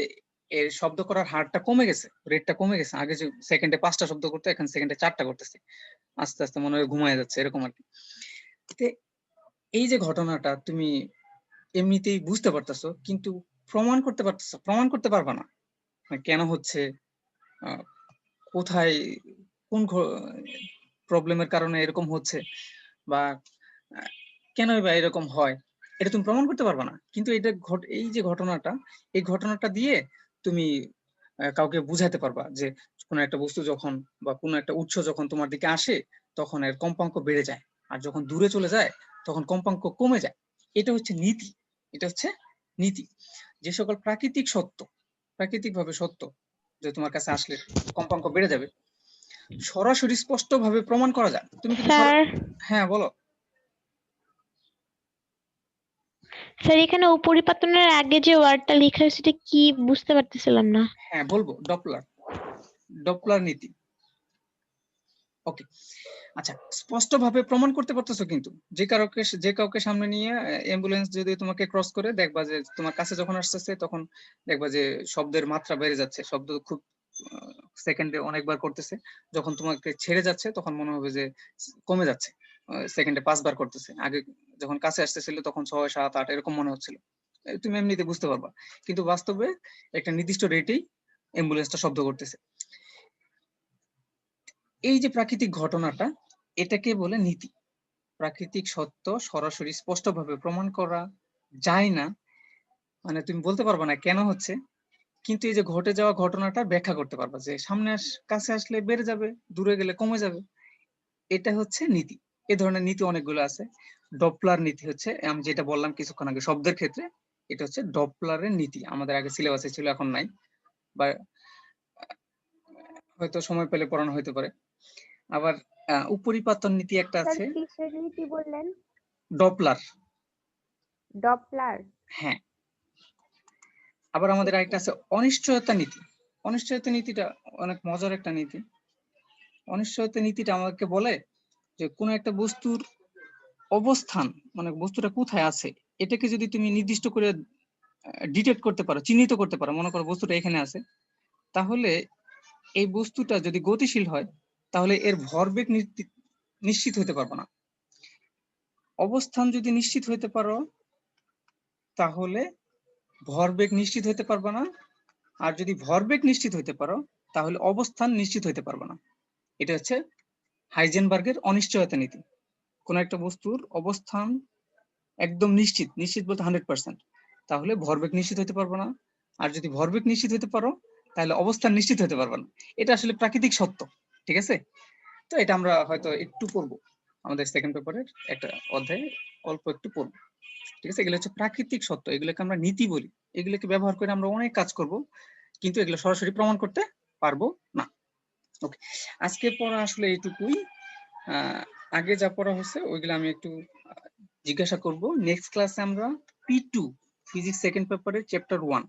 এর শব্দ করার হারটা কমে গেছে, রেটটা কমে গেছে। আগে যে সেকেন্ডে 5টা শব্দ করতে, এখন সেকেন্ডে 4টা করতেছে। আস্তে আস্তে মনে হয় ঘুমায় যাচ্ছে, এরকম আর কি। এই যে ঘটনাটা তুমি এমনিতেই বুঝতে পারতেছো, কিন্তু প্রমাণ করতে পারতেছো, প্রমাণ করতে পারবা না কেন হচ্ছে, কোথায় কোন প্রবলেমের কারণে এরকম হচ্ছে, বা কেনই বা এরকম হয়, এটা তুমি প্রমাণ করতে পারবা না। কিন্তু এটা এই যে ঘটনাটা, এই ঘটনাটা দিয়ে তুমি কাউকে বুঝাতে পারবা যে কোনো একটা বস্তু যখন বা কোনো একটা উৎস যখন তোমার দিকে আসে, তখন এর কম্পাঙ্ক বেড়ে যায়, আর যখন দূরে চলে যায় তখন কম্পাঙ্ক কমে যায়। এটা হচ্ছে নীতি, এটা হচ্ছে নীতি। যে সকল প্রাকৃতিক সত্য, প্রাকৃতিকভাবে সত্য, যে তোমার কাছে আসলে কম্পাঙ্ক বেড়ে যাবে, সরাসরি স্পষ্টভাবে প্রমাণ করা যায়। তুমি কিন্তু স্যার হ্যাঁ বলো। স্যার এখানে উপরিপাতনের আগে যে ওয়ার্ডটা লেখা হয়েছে এটা কি বুঝতে পারতেছিলাম না। হ্যাঁ বলবো, ডপলার, ডপলার নীতি। ওকে, আচ্ছা, স্পষ্টভাবে প্রমাণ করতে পারতেছো কিন্তু। যে কাউকে সামনে নিয়ে অ্যাম্বুলেন্স যদি তোমাকে ক্রস করে, দেখবা যে তোমার কাছে যখন আসতেছে তখন দেখবা যে শব্দের মাত্রা বেড়ে যাচ্ছে, শব্দ খুব সেকেন্ডে অনেকবার করতেছে। যখন তোমাকে ছেড়ে যাচ্ছে তখন মনে হবে যে কমে যাচ্ছে, সেকেন্ডে 5বার করতেছে। আগে যখন কাছে আসতেছিল তখন 6, 7, 8 এরকম মনে হচ্ছিল। তুমি এমনিতে বুঝতে পারবা, কিন্তু বাস্তবে একটা নির্দিষ্ট রেটেই অ্যাম্বুলেন্সটা শব্দ করতেছে। এই যে প্রাকৃতিক ঘটনাটা, এটাকে বলে নীতি। প্রাকৃতিক সত্য সরাসরি স্পষ্টভাবে প্রমাণ করা যায় না, মানে তুমি বলতে পারবা না কেন হচ্ছে, কিন্তু এই যে ঘটে যাওয়া ঘটনাটা ব্যাখ্যা করতে পারবা, যে সামনে কাছে আসলে বেড়ে যাবে, দূরে গেলে কমে যাবে। এটা হচ্ছে নীতি। এ ধরনের নীতি অনেকগুলো আছে। ডপলার নীতি হচ্ছে, আমি যেটা বললাম কিছুক্ষণ আগে শব্দের ক্ষেত্রে, এটা হচ্ছে ডপলারের নীতি। আমাদের আগে সিলেবাসে ছিল, এখন নাই, বা হয়তো সময় পেলে পড়ানো হতে পারে। আবার উপরিপাতন নীতি একটা স্যার আছে, কিসের নীতি বললেন? ডপলার। ডপলার। হ্যাঁ, আবার আমাদের আরেকটা আছে অনিশ্চয়তা নীতি। অনিশ্চয়তা নীতিটা অনেক মজার একটা নীতি। অনিশ্চয়তা নীতিটা আমাকে বলে যে কোনো একটা বস্তুর অবস্থান, মানে বস্তুটা কোথায় আছে, এটাকে যদি তুমি নির্দিষ্ট করে ডিটেক্ট করতে পারো, চিহ্নিত করতে পারো, মনে করো বস্তুটা এখানে আছে, তাহলে এই বস্তুটা যদি গতিশীল হয় তাহলে এর ভরবেগ নিশ্চিত হতে পারবো না। অবস্থান যদি নিশ্চিত হতে পারো তাহলে ভরবেগ নিশ্চিত হতে পারবে না, আর যদি ভরবেগ নিশ্চিত হতে পারো তাহলে অবস্থান নিশ্চিত হতে পারবে না। এটা হচ্ছে হাইজেনবার্গের অনিশ্চয়তা নীতি। কোন একটা বস্তুর অবস্থান একদম নিশ্চিত, নিশ্চিত বলতে 100%, তাহলে ভরবেগ নিশ্চিত হতে পারবে না, আর যদি ভরবেগ নিশ্চিত হতে পারো তাহলে অবস্থান নিশ্চিত হতে পারবে না। এটা আসলে প্রাকৃতিক সত্য, ঠিক আছে? তো এটা আমরা হয়তো একটু পড়বো, আমাদের সেকেন্ড পেপারের একটা অধ্যায়ে অল্প একটু পড়বো, ঠিক আছে? এগুলো হচ্ছে প্রাকৃতিক সত্য, এগুলোকে আমরা নীতি বলি। এগুলোকে ব্যবহার করে আমরা অনেক কাজ করব, কিন্তু এগুলো সরাসরি প্রমাণ করতে পারবো না। ওকে, আজকে পড়া আসলে এইটুকুই। আগে যা পড়া হয়েছে ওইগুলো আমি একটু জিজ্ঞাসা করব। নেক্সট ক্লাসে আমরা P2 ফিজিক্স সেকেন্ড পেপারের চ্যাপ্টার 1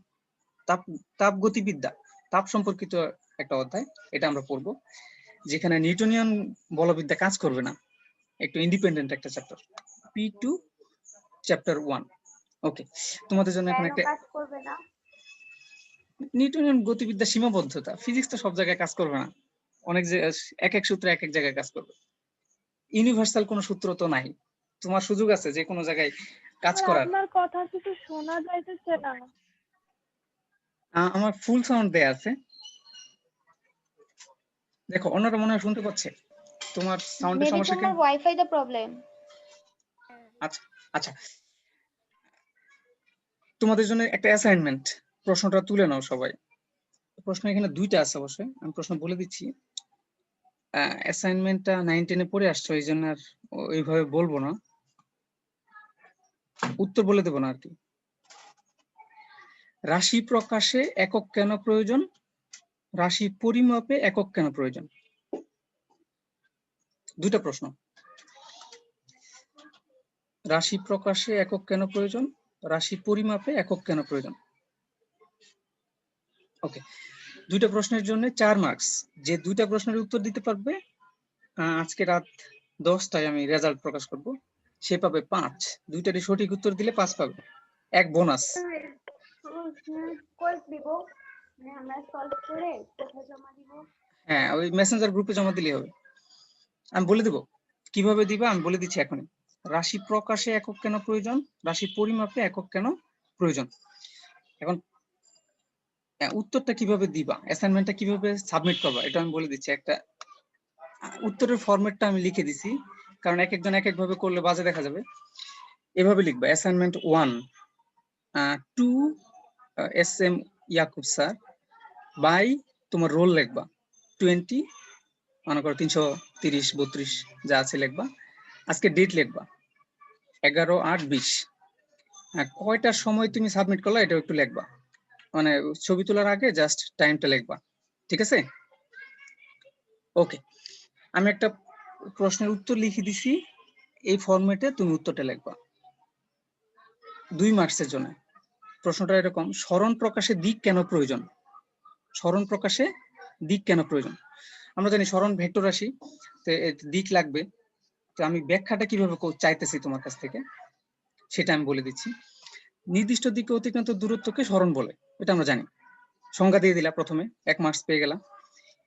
তাপ তাপ গতিবিদ্যা, তাপ সম্পর্কিত একটা অধ্যায়, এটা আমরা পড়বো, যেখানে নিউটনিয়ান বলবিদ্যা কাজ করবে না, একটু ইন্ডিপেন্ডেন্ট একটা চ্যাপ্টার, P2 চ্যাপ্টার 1। ওকে, তোমাদের জন্য এখন কেন একটা কাজ করবে না? নিউটনিয়ান গতিবিদ্যা সীমাবদ্ধতা, ফিজিক্স তো সব জায়গায় কাজ করবে না, অনেক এক এক সূত্র এক এক জায়গায় কাজ করবে, ইউনিভার্সাল কোনো সূত্র তো নাই। তোমার সুযোগ আছে যে কোনো জায়গায় কাজ করার। আপনার কথা কিছু শোনা যাইতেছে না। আমার ফুল সাউন্ড দেয়া আছে, দেখো অন্যরা মনে হয় শুনতে পাচ্ছে। তোমার সাউন্ডের মেবি সমস্যা কি? তোমার ওয়াইফাই দা প্রবলেম। আচ্ছা আচ্ছা, তোমাদের জন্য একটা অ্যাসাইনমেন্ট, প্রশ্নটা তুলে নাও সবাই। প্রশ্ন এখানে দুইটা আছে অবশ্যই, আমি প্রশ্ন বলে দিচ্ছি। অ্যাসাইনমেন্টটা 9, 10-এ পড়ে আসছো, এই জন্য আর ওইভাবে বলবো না, উত্তর বলে দেবো না আর কি। রাশি প্রকাশে একক কেন প্রয়োজন, রাশি পরিমাপে একক কেন প্রয়োজন? দুইটা প্রশ্ন। রাশি প্রকাশে একক কেন প্রয়োজন, রাশি পরিমাপে একক কেন প্রয়োজন? ওকে, দুইটা প্রশ্নের জন্য 4 মার্কস। যে দুইটা প্রশ্নের উত্তর দিতে পারবে, আজকে রাত 10টায় আমি রেজাল্ট প্রকাশ করব, সে পাবে 5। দুইটারই সঠিক উত্তর দিলে 5 পাবে, এক বোনাস। কই দিব? মানে আমরা সলভ করে কোথায় জমা দিব? হ্যাঁ, ওই মেসেঞ্জার গ্রুপে জমা দিলেই হবে। আমি বলে দেবো কিভাবে দিবা, আমি বলে দিচ্ছি এখনই। রাশি প্রকাশে একক কেন প্রয়োজন, রাশি পরিমাপে একক কেন প্রয়োজন। এখন উত্তরটা কিভাবে দিবা, অ্যাসাইনমেন্টটা কিভাবে সাবমিট করবা, এটা আমি বলে দিচ্ছি। একটা উত্তরের ফরম্যাটটা আমি লিখে দিছি, কারণ এক একজন এক একভাবে করলে বাজে দেখা যাবে। এভাবে লিখবা, assignment 1 to SM Yakub sir by, তোমার রোল লিখবা 20, মনে করো 330 32 যা আছে লিখবা। আজকে ডেট লিখবা 11/8/20। কয়টার সময় তুমি সাবমিট করলা এটা একটু লিখবা, মানে ছবি তোলার আগে জাস্ট টাইমটা লিখবা, ঠিক আছে? ওকে, আমি একটা প্রশ্নের উত্তর লিখে দিছি, এই ফরম্যাটে তুমি উত্তরটা লিখবা 2 মার্কসের জন্য। প্রশ্নটা এরকম, স্মরণ প্রকাশে দিক কেন প্রয়োজন? স্মরণ প্রকাশে দিক কেন প্রয়োজন? আমরা জানি স্মরণ ভেক্টর রাশি, তো দিক লাগবে। তো আমি ব্যাখ্যাটা কিভাবে চাইতেছি তোমার কাছ থেকে সেটা আমি বলে দিচ্ছি। নির্দিষ্ট দিকে অতিক্রান্ত দূরত্বকে স্মরণ বলে, এটা আমরা জানি। সংজ্ঞা দিয়ে দিলা প্রথমে, 1 মার্কস পেয়ে গেলাম।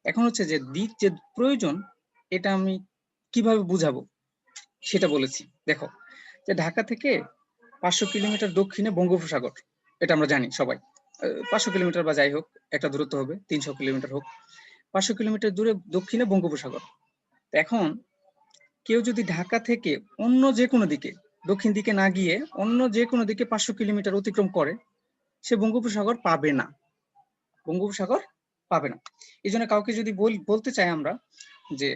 এখন হচ্ছে যে দিক যে প্রয়োজন, এটা আমি কিভাবে বুঝাবো সেটা বলেছি। দেখো, যে ঢাকা থেকে 500 কিলোমিটার দক্ষিণে বঙ্গোপসাগর, এটা আমরা জানি সবাই। 500 কিলোমিটার বা যাই হোক একটা দূরত্ব হবে, 300 কিলোমিটার হোক, 500 কিলোমিটার দূরে দক্ষিণে বঙ্গোপসাগর। এখন কেউ যদি ঢাকা থেকে অন্য যে কোনো দিকে, দক্ষিণ দিকে না গিয়ে অন্য যে কোনো দিকে 500 কিলোমিটার অতিক্রম করে, সে বঙ্গোপসাগর পাবে না, বঙ্গোপসাগর পাবে না। এই জন্য কাউকে যদি বলতে চাই আমরা যে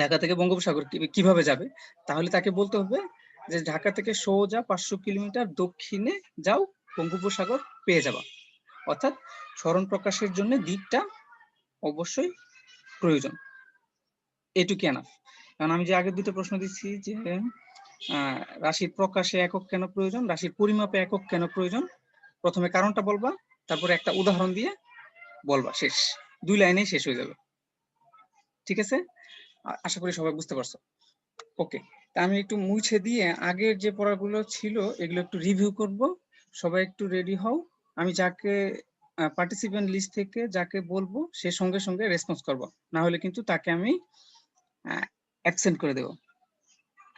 ঢাকা থেকে বঙ্গোপসাগর কিভাবে যাবে, তাহলে তাকে বলতে হবে যে ঢাকা থেকে সোজা 500 কিলোমিটার দক্ষিণে যাও, বঙ্গোপসাগর পেয়ে যাবা। অর্থাৎ স্মরণ প্রকাশের জন্য দিকটা অবশ্যই প্রয়োজন, এটুকু এনাফ। কারণ আমি যে আগে দুটো প্রশ্ন দিচ্ছি যে রাশির প্রকাশে একক কেন প্রয়োজন, রাশির পরিমাপে একক কেন প্রয়োজন, প্রথমে কারণটা বলবা, তারপরে একটা উদাহরণ দিয়ে বলবা, শেষ, 2 লাইনেই শেষ হয়ে যাবে, ঠিক আছে? আশা করি সবাই বুঝতে পারছো। ওকে, তা আমি একটু মুছে দিয়ে আগের যে পড়াগুলো ছিল এগুলো একটু রিভিউ করব। সবাই একটু রেডি হও। আমি যাকে পার্টিসিপেন্ট লিস্ট থেকে যাকে বলবো সে সঙ্গে সঙ্গে রেসপন্স করবো, না হলে কিন্তু তাকে আমি অ্যাবসেন্ট করে দেব।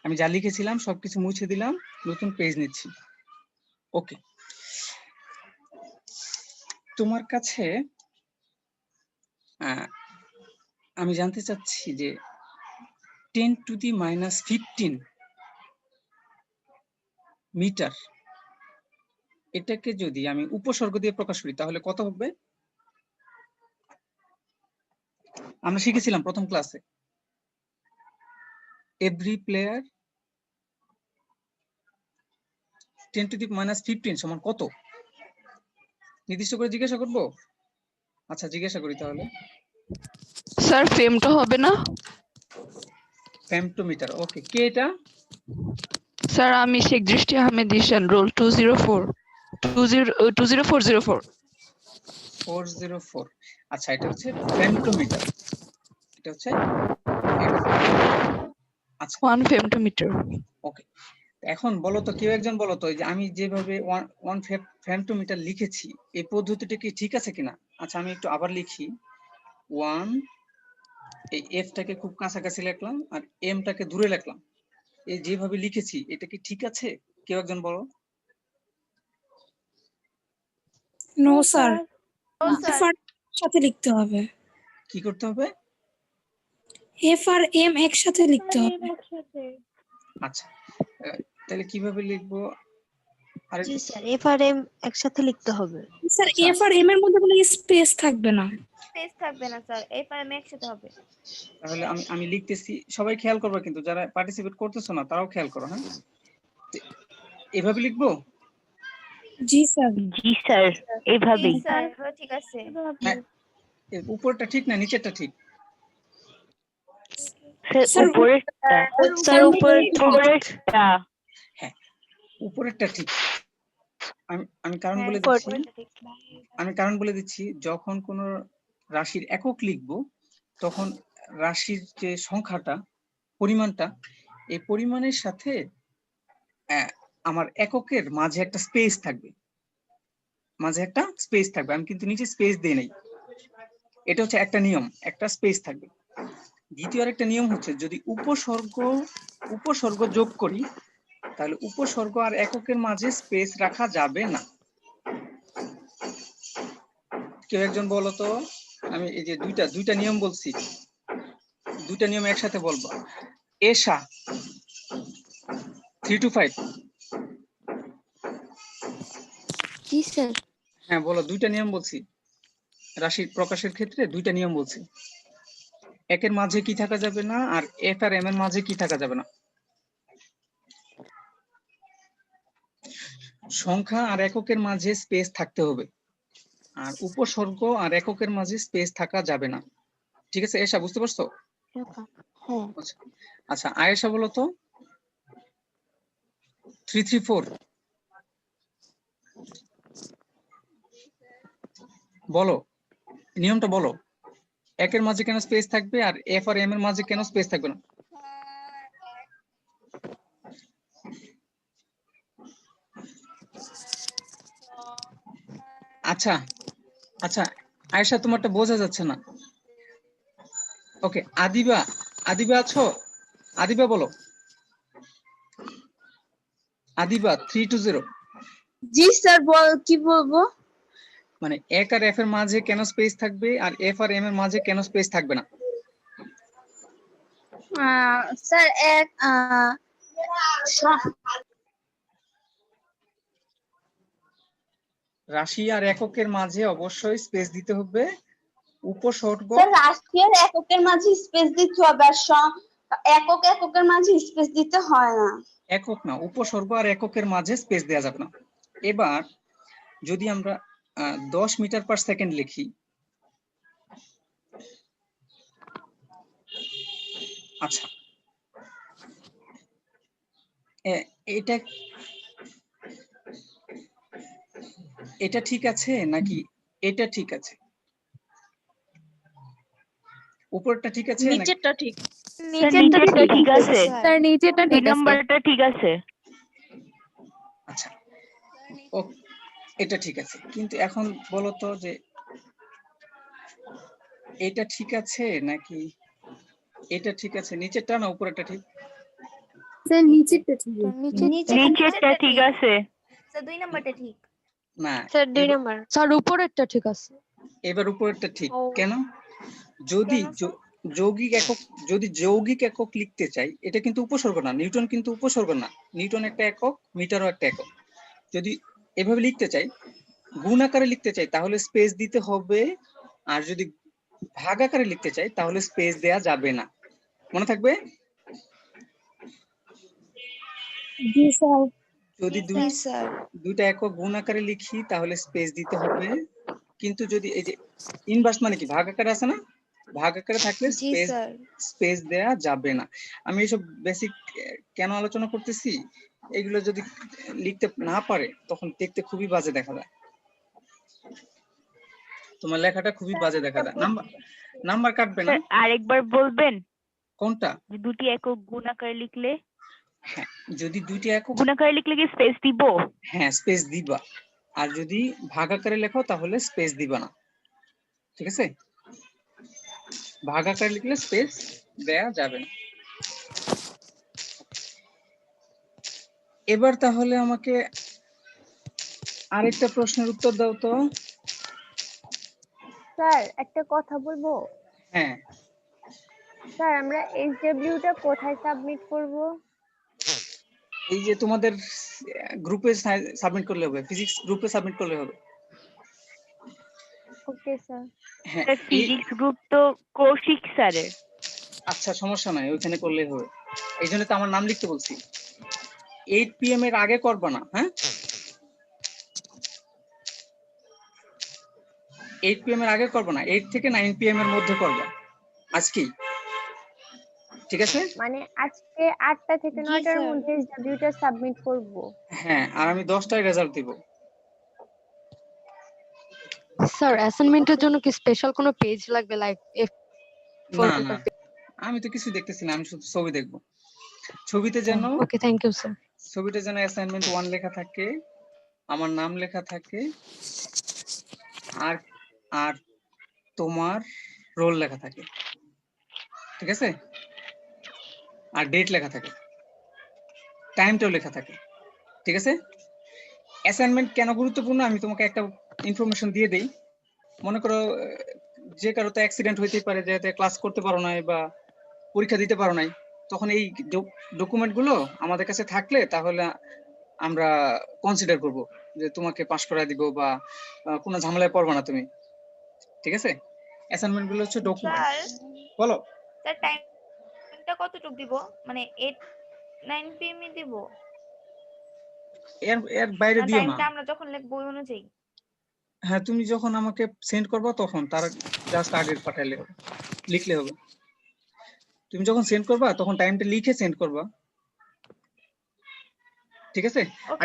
আমি যা লিখেছিলাম সবকিছু মুছে দিলাম, নতুন পেজ নিচ্ছি। ওকে, তোমার কাছে আমি জানতে চাচ্ছি যে 10⁻15 মিটার, এটাকে যদি আমি উপসর্গ দিয়ে প্রকাশ করি তাহলে কত হবে? আমরা শিখেছিলাম প্রথম ক্লাসে, এভরি প্লেয়ার 10⁻15 সমান কত? নির্দিষ্ট করে জিজ্ঞাসা করবো? আচ্ছা জিজ্ঞাসা করি তাহলে। স্যার ফেমটো হবে না? ফেমটোমিটার, ওকে, কে এটা? স্যার আমি শেখ দৃষ্টি আহমেদ ঈশান, রোল 20404। 404। আচ্ছা, এটা হচ্ছে ফেমটোমিটার, এটা হচ্ছে আচ্ছা 1 ফেমটোমিটার। ওকে, এখন বলো তো, কেউ একজন বলো তো, যে আমি যেভাবে 1 ফেমটোমিটার লিখেছি এই পদ্ধতিটা কি ঠিক আছে কিনা? আচ্ছা আমি একটু আবার লিখি, 1, এই এফটাকে খুব কাছাকাছি লিখলাম আর এমটাকে দূরে লিখলাম, এই যেভাবে লিখেছি এটা কি ঠিক আছে? কেউ একজন বলো। নো স্যার, ও স্যার, এফ আর সাথে লিখতে হবে, কি করতে হবে? এফ আর এম একসাথে লিখতে হবে। একসাথে। আচ্ছা, তাহলে কিভাবে লিখবো? আরে জি স্যার, এফ আর এম একসাথে লিখতে হবে। স্যার আচ্ছা। এফ আর এম এর মধ্যে কোনো স্পেস থাকবে না। স্পেস থাকবে না স্যার, এই পারে একসাথে হবে। তাহলে আমি লিখতেছি, সবাই খেয়াল করবে কিন্তু, যারা পার্টিসিপেট করতেছো না তারাও খেয়াল করো, হ্যাঁ? এভাবে লিখবো? জি স্যার। জি স্যার, এইভাবেই। স্যার ঠিক আছে। উপরটা ঠিক না নিচেরটা ঠিক? স্যার উপরেরটা, স্যার উপরেরটা। হ্যাঁ, উপরেরটা ঠিক। আমি কারণ বলে দিচ্ছি, যখন কোন রাশির একক লিখবো তখন রাশির যে সংখ্যাটা, পরিমাণটা, এই পরিমাণের সাথে আমার এককের মাঝে একটা স্পেস থাকবে। মাঝে একটা স্পেস থাকবে, আমি কিন্তু নিচে স্পেস দিই নাই, এটা হচ্ছে একটা নিয়ম, একটা স্পেস থাকবে। দ্বিতীয় আরেকটা নিয়ম হচ্ছে যদি উপসর্গ যোগ করি তাহলে উপসর্গ আর এককের মাঝে স্পেস রাখা যাবে না। কেউ একজন বলো তো, আমি এই যে দুইটা নিয়ম বলছি, দুইটা নিয়ম একসাথে বলবো। এশা 3 to 5। G sir. হ্যাঁ বলো, দুইটা নিয়ম বলছি, রাশি প্রকাশের ক্ষেত্রে দুইটা নিয়ম বলছি। একের মাঝে কি থাকা যাবে না, আর এফ আর এম এর মাঝে কি থাকা যাবে না। সংখ্যা আর এককের মাঝে স্পেস থাকতে হবে, আর উপসর্গ আর এককের মাঝে স্পেস থাকা যাবে না। ঠিক আছে এশা, বুঝতে পারছো? হ্যাঁ। আচ্ছা আয়েশা বলো তো 334 বলো, নিয়মটা বলো, একের মাঝে কেন স্পেস থাকবে আর এফ আর এম এর মাঝে কেন স্পেস থাকবে না। আচ্ছা আচ্ছা আয়েশা, তোমারটা বোঝা যাচ্ছে না। ওকে, আদিবা আছো? আদিবা বলো, আদিবা 320। জি স্যার, কি বলবো? মানে এক আর এফ এর মাঝে কেন স্পেস থাকবে আর এফ আর এম এর মাঝে কেন স্পেস থাকবে না। স্যার রাশি আর এককের মাঝে অবশ্যই স্পেস দিতে হবে। উপসর্গ স্যার রাশি আর এককের মাঝে স্পেস দিতে হবে, আর এককের মাঝে স্পেস দিতে হয় না। একক না, উপসর্গ আর এককের মাঝে স্পেস দেওয়া যাবে না। এবার যদি আমরা 10 মিটার পার সেকেন্ড লিখি, আচ্ছা এটা ঠিক আছে নাকি এটা ঠিক আছে? উপরটা ঠিক আছে নাকি নিচেরটা ঠিক। নিচেরটা ঠিক আছে, স্যার নিচেরটা দুই নাম্বারটা ঠিক আছে। আচ্ছা ও এটা ঠিক আছে, কিন্তু এখন বলো তো যে এটা ঠিক আছে নাকি এটা ঠিক আছে, নিচেরটা না উপরেরটা ঠিক? স্যার নিচেরটা ঠিক। নিচেরটা ঠিক আছে। স্যার 2 নাম্বারটা ঠিক। না স্যার 2 নাম্বার। স্যার উপরেরটা ঠিক আছে। এবার উপরেরটা ঠিক। ও। কেন? যদি কেন স্যার? যৌগিক একক লিখতে চাই, এটা কিন্তু উপসর্গ না, নিউটন কিন্তু উপসর্গ না, নিউটন একটা একক, মিটারও একটা একক। যদি এভাবে লিখতে চাই, গুণ আকারে লিখতে চাই তাহলে স্পেস দিতে হবে, আর যদি ভাগ আকারে লিখতে চাই তাহলে স্পেস দেয়া যাবে না। মনে থাকবে? জি স্যার। যদি দুইটা একক গুণ আকারে লিখি তাহলে স্পেস দিতে হবে, কিন্তু যদি এই যে ইনভার্স মানে কি ভাগ আকারে আছে না, ভাগ আকারে থাকলে স্পেস দেয়া যাবে না। আমি এইসব বেসিক কেন আলোচনা করতেছি, এগুলো যদি লিখতে না পারে তখন দেখতে খুবই বাজে দেখা যায়, তোমার লেখাটা খুবই বাজে দেখা যায়, নাম্বার কাটবে না। আরেকবার বলবেন কোনটা? দুটি একক গুণ আকারে লিখলে? হ্যাঁ, যদি দুইটি একক গুণ আকারে লিখলে কি স্পেস দিব? হ্যাঁ স্পেস দিবা, আর যদি ভাগ আকারে লেখো তাহলে স্পেস দিবা না। ঠিক আছে, ভাগ আকারে লিখলে স্পেস দেয়া যাবে না। এবার তাহলে আমাকে আরেকটা প্রশ্নের উত্তর দাও তো। স্যার একটা কথা বলবো? হ্যাঁ, স্যার আমরা এসডব্লিউটা কোথায় সাবমিট করব? এই যে তোমাদের গ্রুপে সাবমিট করলে হবে, ফিজিক্স গ্রুপে সাবমিট করলে হবে। Okay sir. হ্যাঁ, ফিজিক্স গ্রুপ তো কৌশিক স্যারের। আচ্ছা সমস্যা নাই, ওইখানে করলেই হবে। এই জন্য তো আমার নাম লিখতে বলছি। 8 PM এর আগে করবা না, হ্যাঁ 8 PM এর আগে করবা না, 8 থেকে 9 PM এর মধ্যে করবা আজকেই, ঠিক আছে? মানে আজকে 8টা থেকে 9টার মধ্যে এসডব্লিউটা সাবমিট করব। হ্যাঁ, আর আমি 10টায় রেজাল্ট দিব। স্যার অ্যাসাইনমেন্টের জন্য কি স্পেশাল কোনো পেজ লাগবে, লাইক না না, আমি তো কিছু দেখতেছি না, আমি শুধু ছবি দেখবো। ছবিতে যেন ওকে থ্যাংক ইউ স্যার। ছবিতে যেন অ্যাসাইনমেন্ট 1 লেখা থাকে, আমার নাম লেখা থাকে আর আর তোমার রোল লেখা থাকে, ঠিক আছে? আর ডেট লেখা থাকে, টাইমটাও লেখা থাকে, ঠিক আছে? অ্যাসাইনমেন্ট কেন গুরুত্বপূর্ণ আমি তোমাকে একটা ইনফরমেশন দিয়ে দেই। মনে করো যে কারো তো অ্যাক্সিডেন্ট হইতেই পারে, যে ক্লাস করতে পারো নাই বা পরীক্ষা দিতে পারো নাই, তখন এই ডকুমেন্ট গুলো আমাদের কাছে থাকলে তাহলে আমরা কনসিডার করব যে তোমাকে পাস করায় দিব বা কোনো ঝামেলায় পড়বে না তুমি, ঠিক আছে? অ্যাসাইনমেন্ট গুলো হচ্ছে ডকুমেন্ট। স্যার বলো। স্যার টাইমটা কতটুকু দিব, মানে 8-9 PM দিব এর এর বাইরে না দিও না। টাইমটা আমরা যখন লিখব ওই অনুযায়ী? হ্যাঁ, তুমি যখন আমাকে সেন্ড করবা তখন তার জাস্ট আগে পাঠাইলে হবে, লিখলে হবে। তুমি যখন সেন্ড করবা তখন টাইমটা লিখে সেন্ড করবা, ঠিক আছে? Okay,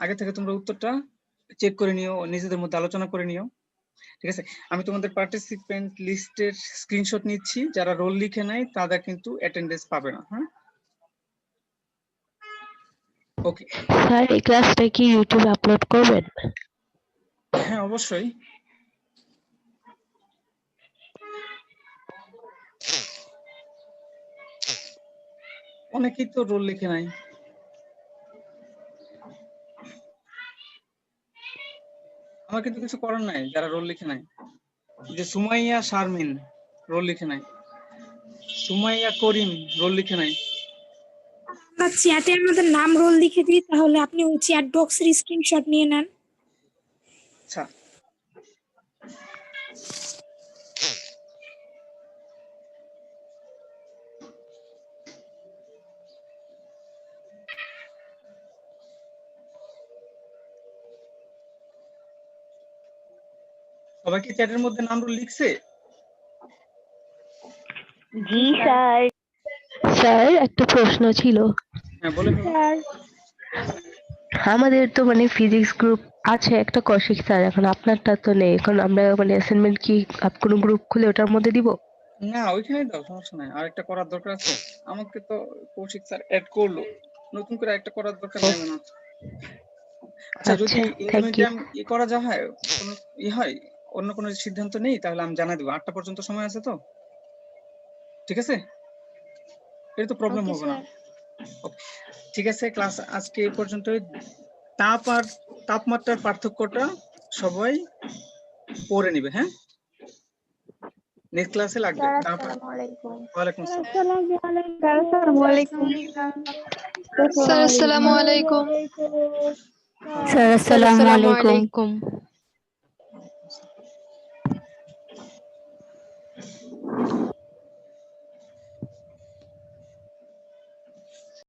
আগে থেকে তোমরা উত্তরটা চেক করে নিও, নিজেদের মধ্যে আলোচনা করে নিও, ঠিক আছে? আমি তোমাদের পার্টিসিপেন্ট লিস্টের স্ক্রিনশট নিচ্ছি, যারা রোল লিখে নাই তারা কিন্তু অ্যাটেন্ডেন্স পাবে না। হ্যাঁ, ওকে। স্যার এই ক্লাসটা কি ইউটিউবে আপলোড করবেন? হ্যাঁ, অবশ্যই। অনেকেই তো রোল লিখে নাই। আমার কিন্তু কিছু করার নাই যারা রোল লিখে নাই। যে সুমাইয়া শারমিন রোল লিখে নাই, সুমাইয়া করিম রোল লিখে নাই। আমরা চ্যাটে আমাদের নাম রোল লিখে দিই, তাহলে আপনি ওই চ্যাট বক্সের স্ক্রিনশট নিয়ে নেন। আচ্ছা, সবাই কি চ্যাটের মধ্যে নাম রোল লিখছে? জি স্যার। স্যার একটা প্রশ্ন ছিল। হ্যাঁ, বলে স্যার আমাদের তো মানে ফিজিক্স গ্রুপ আছে একটা, কৌশিক স্যার, এখন আপনারটা তো নেই, এখন আমরা মানে অ্যাসাইনমেন্ট কি কোনো গ্রুপ খুলে ওটার মধ্যে দিব? না, ওইখানেই দাও, সমস্যা নাই। আর একটা করার দরকার আছে, আমাকে তো কৌশিক স্যার অ্যাড করলো, নতুন করে একটা করার দরকার নেই না। আচ্ছা, যদি থ্যাংক ইউ। করা যায়, কোনো হয়, অন্য কোনো সিদ্ধান্ত নেই, তাহলে আমি জানাই দেবো। 8টা পর্যন্ত সময় আছে তো, ঠিক আছে? এটা তো প্রবলেম ওকে হবে না। স্যার। Okay, ঠিক আছে, ক্লাস আজকে এই পর্যন্তই। তাপমাত্রার পার্থক্যটা সবাই পড়ে নিবে। হ্যাঁ, নেক্সট ক্লাসে লাগবে। স্যার আসসালামু আলাইকুম। ওয়ালাইকুম আসসালাম। আসসালামু আলাইকুম। স্যার আসসালামু আলাইকুম। স্যার আসসালামু আলাইকুম।